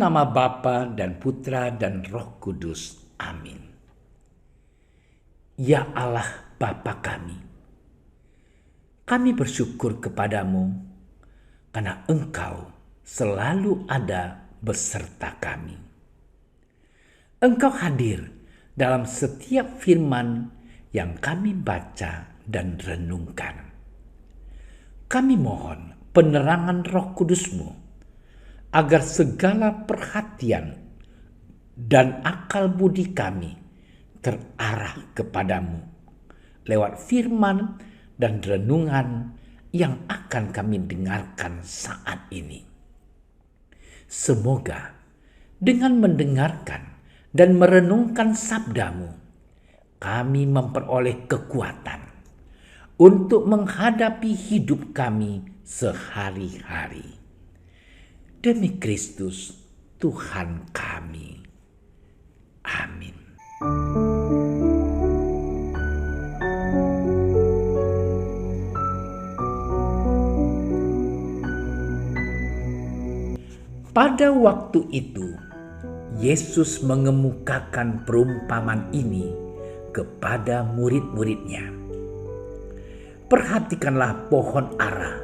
nama Bapa dan Putra dan Roh Kudus. Amin. Ya Allah Bapa kami bersyukur kepadamu karena Engkau selalu ada beserta kami. Engkau hadir dalam setiap firman yang kami baca dan renungkan. Kami mohon penerangan Roh Kudus-Mu agar segala perhatian dan akal budi kami terarah kepadamu lewat firman dan renungan yang akan kami dengarkan saat ini. Semoga dengan mendengarkan dan merenungkan sabdamu, kami memperoleh kekuatan untuk menghadapi hidup kami sehari-hari. Demi Kristus Tuhan kami. Amin. Pada waktu itu, Yesus mengemukakan perumpamaan ini kepada murid-muridnya. Perhatikanlah pohon ara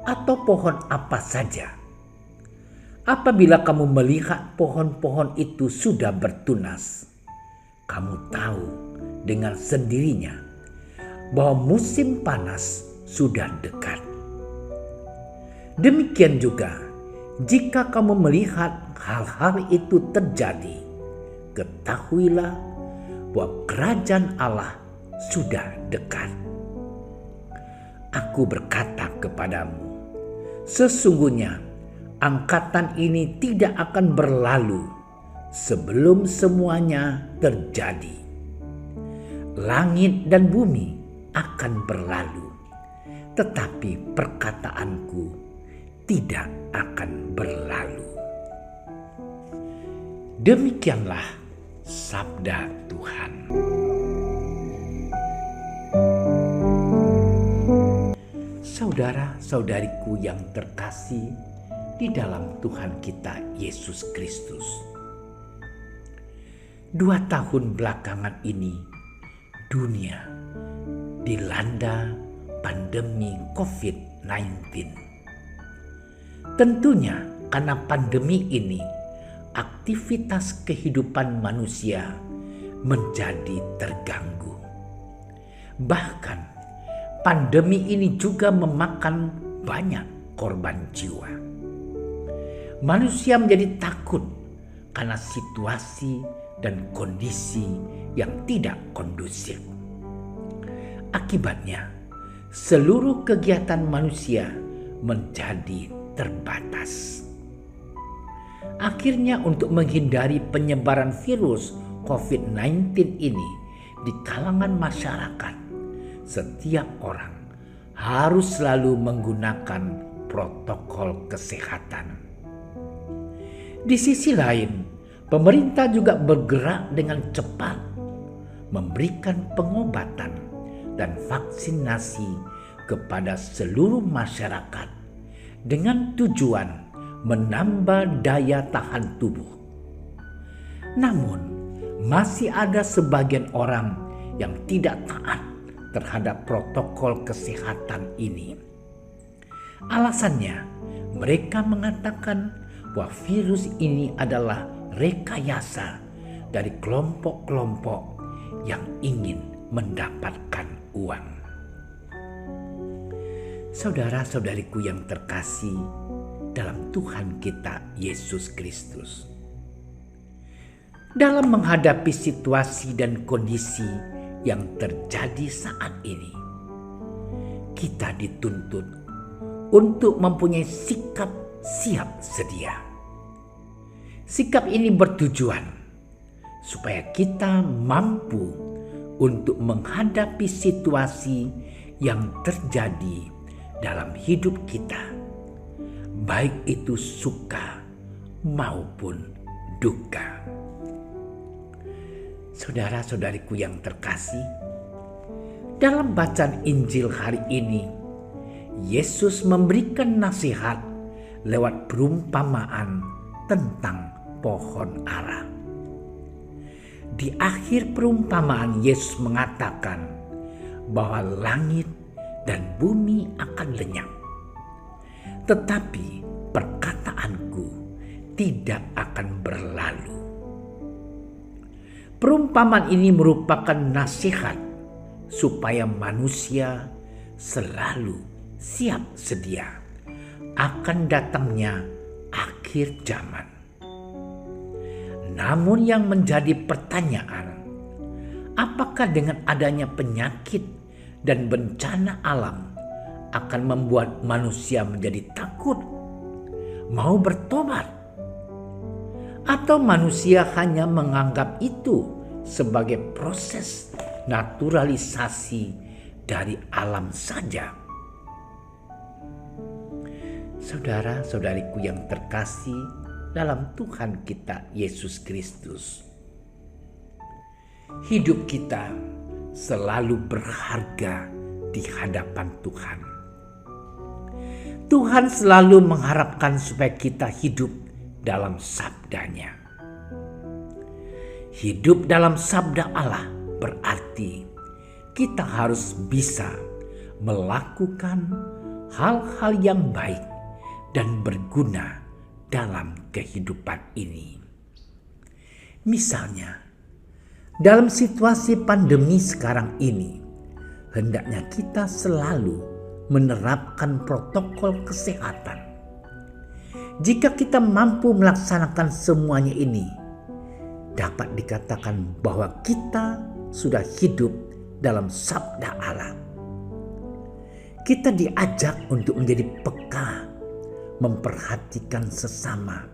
atau pohon apa saja. Apabila kamu melihat pohon-pohon itu sudah bertunas, kamu tahu dengan sendirinya bahwa musim panas sudah dekat. Demikian juga, jika kamu melihat hal-hal itu terjadi, ketahuilah bahwa kerajaan Allah sudah dekat. Aku berkata kepadamu, sesungguhnya angkatan ini tidak akan berlalu sebelum semuanya terjadi. Langit dan bumi akan berlalu, tetapi perkataanku tidak akan berlalu. Demikianlah sabda Tuhan. Saudara-saudariku yang terkasih di dalam Tuhan kita Yesus Kristus. 2 tahun belakangan ini dunia dilanda pandemi COVID-19. Tentunya karena pandemi ini aktivitas kehidupan manusia menjadi terganggu. Bahkan pandemi ini juga memakan banyak korban jiwa. Manusia menjadi takut karena situasi dan kondisi yang tidak kondusif. Akibatnya, seluruh kegiatan manusia menjadi terbatas. Akhirnya, untuk menghindari penyebaran virus COVID-19 ini di kalangan masyarakat, setiap orang harus selalu menggunakan protokol kesehatan. Di sisi lain, pemerintah juga bergerak dengan cepat memberikan pengobatan dan vaksinasi kepada seluruh masyarakat dengan tujuan menambah daya tahan tubuh. Namun, masih ada sebagian orang yang tidak taat terhadap protokol kesehatan ini. Alasannya, mereka mengatakan bahwa virus ini adalah rekayasa dari kelompok-kelompok yang ingin mendapatkan uang. Saudara-saudariku yang terkasih dalam Tuhan kita Yesus Kristus, dalam menghadapi situasi dan kondisi yang terjadi saat ini, kita dituntut untuk mempunyai sikap siap sedia. Sikap ini bertujuan supaya kita mampu untuk menghadapi situasi yang terjadi dalam hidup kita, baik itu suka maupun duka. Saudara-saudariku yang terkasih, dalam bacaan Injil hari ini, Yesus memberikan nasihat lewat perumpamaan tentang pohon ara. Di akhir perumpamaan Yesus mengatakan bahwa langit dan bumi akan lenyap, tetapi perkataanku tidak akan berlalu. Perumpamaan ini merupakan nasihat supaya manusia selalu siap sedia akan datangnya akhir zaman. Namun yang menjadi pertanyaan, apakah dengan adanya penyakit dan bencana alam akan membuat manusia menjadi takut, mau bertobat? Atau manusia hanya menganggap itu sebagai proses naturalisasi dari alam saja? Saudara-saudariku yang terkasih dalam Tuhan kita Yesus Kristus, hidup kita selalu berharga di hadapan Tuhan. Tuhan selalu mengharapkan supaya kita hidup dalam sabdanya. Hidup dalam sabda Allah berarti kita harus bisa melakukan hal-hal yang baik dan berguna dalam kehidupan ini. Misalnya, dalam situasi pandemi sekarang ini, hendaknya kita selalu menerapkan protokol kesehatan. Jika kita mampu melaksanakan semuanya ini, dapat dikatakan bahwa kita sudah hidup dalam sabda Allah. Kita diajak untuk menjadi peka, memperhatikan sesama,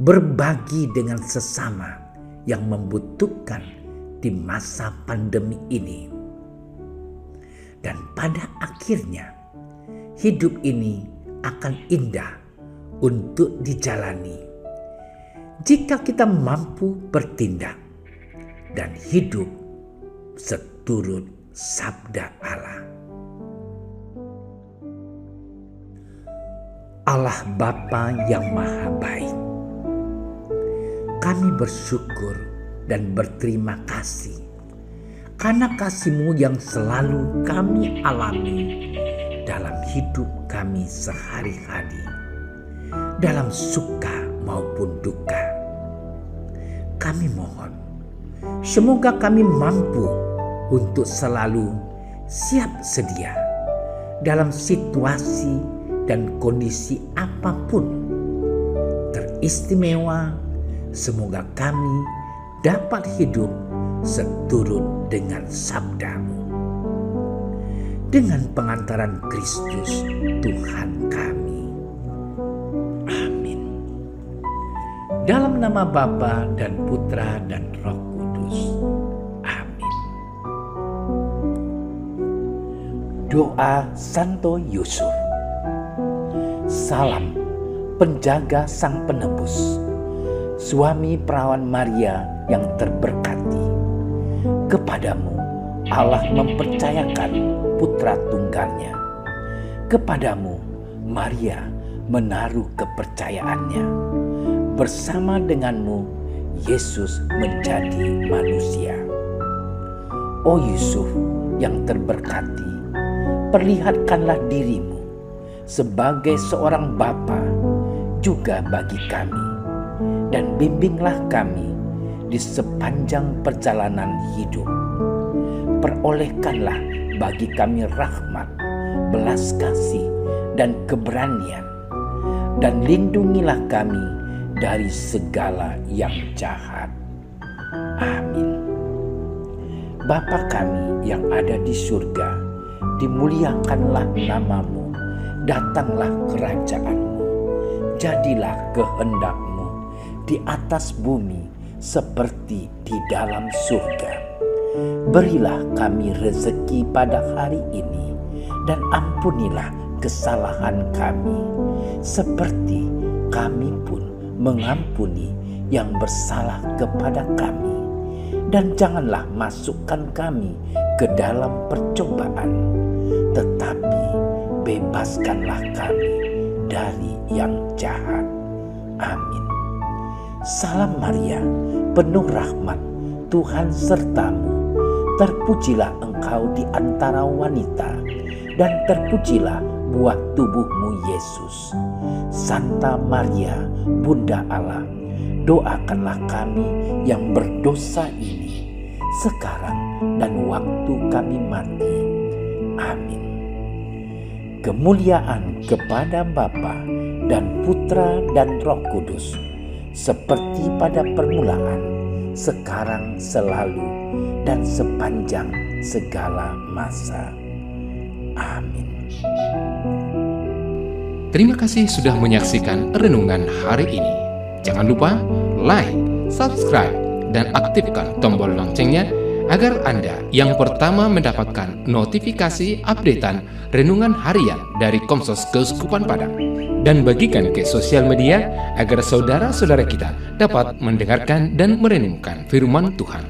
berbagi dengan sesama yang membutuhkan di masa pandemi ini. Dan pada akhirnya, hidup ini akan indah untuk dijalani jika kita mampu bertindak dan hidup seturut sabda Allah. Allah Bapa yang Maha Baik, kami bersyukur dan berterima kasih karena kasih-Mu yang selalu kami alami dalam hidup kami sehari-hari, dalam suka maupun duka. Kami mohon, semoga kami mampu untuk selalu siap sedia dalam situasi dan kondisi apapun. Teristimewa, semoga kami dapat hidup seturut dengan sabda-Mu. Dengan pengantaran Kristus Tuhan kami. Amin. Dalam nama Bapa dan Putra dan Roh Kudus. Amin. Doa Santo Yusuf. Salam penjaga Sang Penebus, suami perawan Maria yang terberkati. Kepadamu Allah mempercayakan putra tunggalnya. Kepadamu Maria menaruh kepercayaannya. Bersama denganmu Yesus menjadi manusia. O Yusuf yang terberkati, perlihatkanlah dirimu sebagai seorang bapa juga bagi kami, dan bimbinglah kami di sepanjang perjalanan hidup. Perolehkanlah bagi kami rahmat, belas kasih, dan keberanian, dan lindungilah kami dari segala yang jahat. Amin. Bapa kami yang ada di surga, dimuliakanlah nama-Mu. Datanglah kerajaan-Mu, jadilah kehendak-Mu di atas bumi seperti di dalam surga. Berilah kami rezeki pada hari ini, dan ampunilah kesalahan kami, seperti kami pun mengampuni yang bersalah kepada kami. Dan janganlah masukkan kami ke dalam percobaan, tetapi bebaskanlah kami dari yang jahat. Amin. Salam Maria, penuh rahmat, Tuhan sertamu. Terpujilah engkau di antara wanita, dan terpujilah buah tubuhmu Yesus. Santa Maria, Bunda Allah, doakanlah kami yang berdosa ini, sekarang dan waktu kami mati. Amin. Kemuliaan kepada Bapa dan Putra dan Roh Kudus, seperti pada permulaan, sekarang, selalu, dan sepanjang segala masa. Amin. Terima kasih sudah menyaksikan renungan hari ini. Jangan lupa like, subscribe, dan aktifkan tombol loncengnya agar Anda yang pertama mendapatkan notifikasi updatean renungan harian dari Komsos Keuskupan Padang. Dan bagikan ke sosial media agar saudara-saudara kita dapat mendengarkan dan merenungkan firman Tuhan.